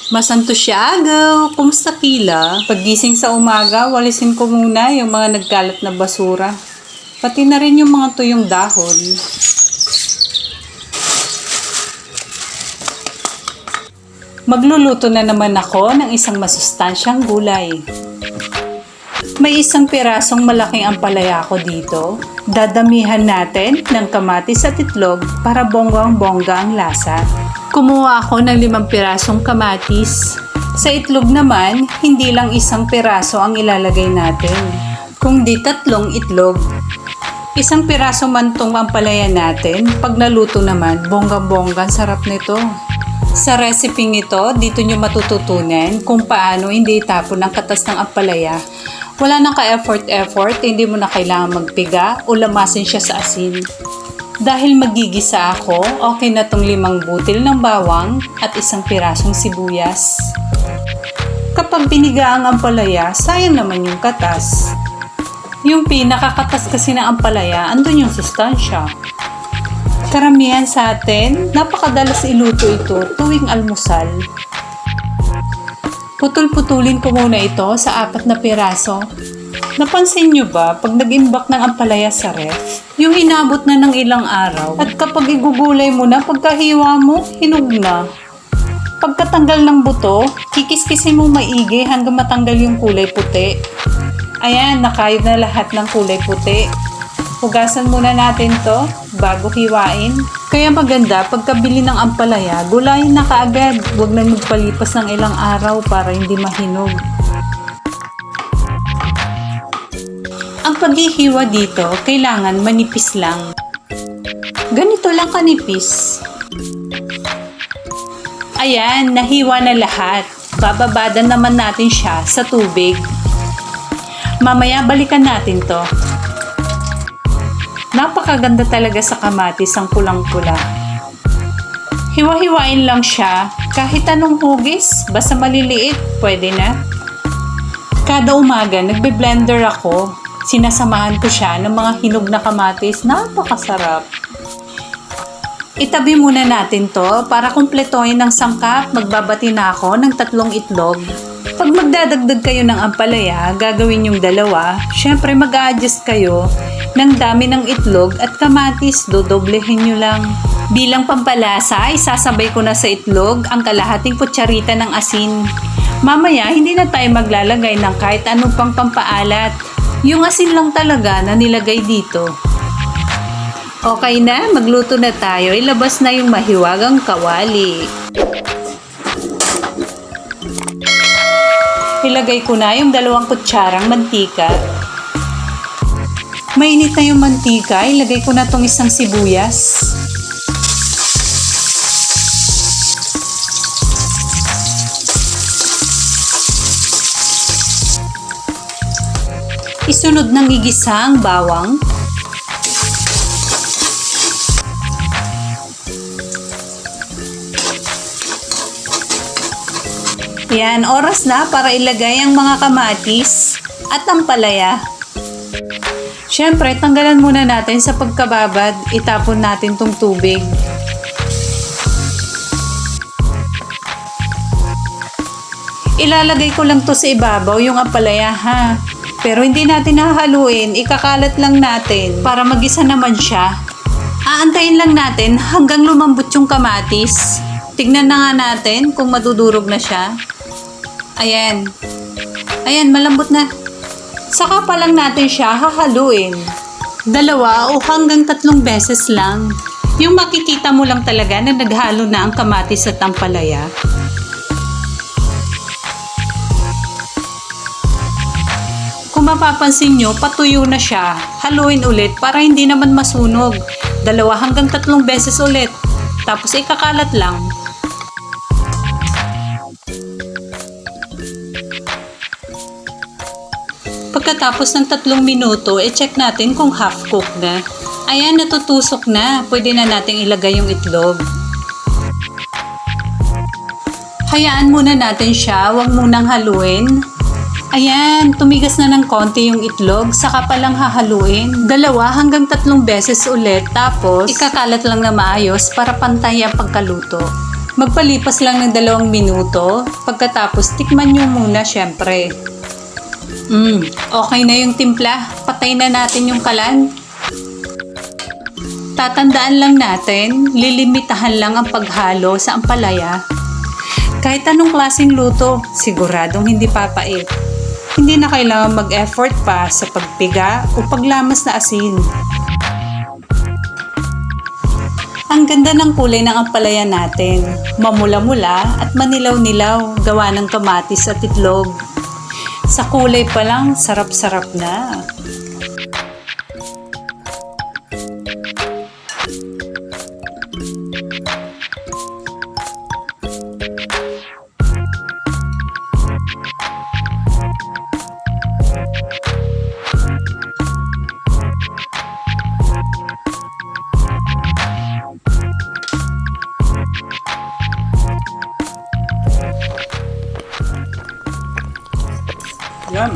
Masanto siya agaw. Kumusta Kila? Paggising sa umaga, walisin ko muna yung mga nagkalat na basura. Pati na rin yung mga tuyong dahon. Magluluto na naman ako ng isang masustansyang gulay. May isang pirasong malaking ampalaya ko dito. Dadamihan natin ng kamatis at itlog para bonggang-bongga ang lasa. Kumuha ako ng 5 pirasong kamatis. Sa itlog naman, hindi lang isang piraso ang ilalagay natin, kundi 3 itlog. Isang piraso man tong ampalaya natin, pag naluto naman, bonggang-bongga, sarap nito. Sa recipe ito, dito nyo matututunan kung paano hindi itapon ang katas ng ampalaya. Wala nang ka-effort, hindi mo na kailangan magpiga o lamasin siya sa asin. Dahil magigisa ako, okay na tong 5 butil ng bawang at 1 pirasong sibuyas. Kapag biniga ang ampalaya, sayang naman yung katas. Yung pinakakatas kasi ng ampalaya, andun yung sustansya. Karamihan sa atin, napakadalas iluto ito tuwing almusal. Putol-putulin ko muna ito sa 4 na piraso. Napansin nyo ba, pag nag-imbak ng ampalaya sa ref, yung inabot na ng ilang araw, at kapag igugulay mo na, pagkahiwa mo, hinog na. Pagkatanggal ng buto, kikiskisin mo maigi hanggang matanggal yung kulay puti. Ayan, nakayod na lahat ng kulay puti. Hugasan muna natin to bago hiwain. Kaya maganda, pagkabili ng ampalaya, gulayin na kaagad. Huwag na magpalipas ng ilang araw para hindi mahinog. Ang paghihiwa dito, kailangan manipis lang. Ganito lang kanipis. Ayan, nahiwa na lahat. Bababadan naman natin siya sa tubig. Mamaya balikan natin to. Napakaganda talaga sa kamatis ang pulang-pula. Hiwa-hiwain lang siya. Kahit anong hugis, basta maliliit, pwede na. Kada umaga, nagbe-blender ako. Sinasamahan ko siya ng mga hinog na kamatis. Napakasarap. Itabi muna natin to para kumpletuhin ng sangkap. Magbabati na ako ng 3 itlog. Pag magdadagdag kayo ng ampalaya, gagawin yung 2. Syempre mag-a-adjust kayo ng dami ng itlog at kamatis, dodoblehin nyo lang. Bilang pampalasa, isasabay ko na sa itlog ang kalahating kutsarita ng asin. Mamaya, hindi na tayo maglalagay ng kahit anong pang pampaalat. Yung asin lang talaga na nilagay dito. Okay na, magluto na tayo. Ilabas na yung mahiwagang kawali. Ilagay ko na yung 2 kutsarang mantika. Mainit na yung mantika, ilagay ko na tong 1 sibuyas. Isunod ng igisa ang bawang. Yan, oras na para ilagay ang mga kamatis at ampalaya. Siyempre, tanggalan muna natin sa pagkababad, itapon natin tong tubig. Ilalagay ko lang to sa ibabaw yung ampalaya ha. Pero hindi natin hahaluin, ikakalat lang natin para magisa naman siya. Aantayin lang natin hanggang lumambot yung kamatis. Tignan na nga natin kung madudurog na siya. Ayan. Ayan, malambot na. Saka pa lang natin siya hahaluin. 2 o hanggang 3 beses lang. Yung makikita mo lang talaga na naghalo na ang kamatis at ampalaya. Kung mapapansin nyo, patuyo na siya. Haluin ulit para hindi naman masunog. 2 hanggang 3 beses ulit. Tapos ikakalat lang. Pagkatapos ng 3 minuto, i-check natin kung half cooked na. Ayan, natutusok na. Pwede na nating ilagay yung itlog. Hayaan muna natin siya, huwag munang haluin. Ayan, tumigas na ng konti yung itlog, saka palang hahaluin 2 hanggang 3 beses ulit, tapos ikakalat lang na maayos para pantay ang pagkaluto. Magpalipas lang ng 2 minuto, pagkatapos tikman nyo muna syempre. Okay na yung timpla, patay na natin yung kalan. Tatandaan lang natin, lilimitahan lang ang paghalo sa ampalaya. Kahit anong klaseng luto, siguradong hindi papait. Hindi na kailangan mag-effort pa sa pagpiga o paglamas na asin. Ang ganda ng kulay ng ampalaya natin. Mamula-mula at manilaw-nilaw, gawa ng kamatis at itlog. Sa kulay pa lang, sarap-sarap na. Yan.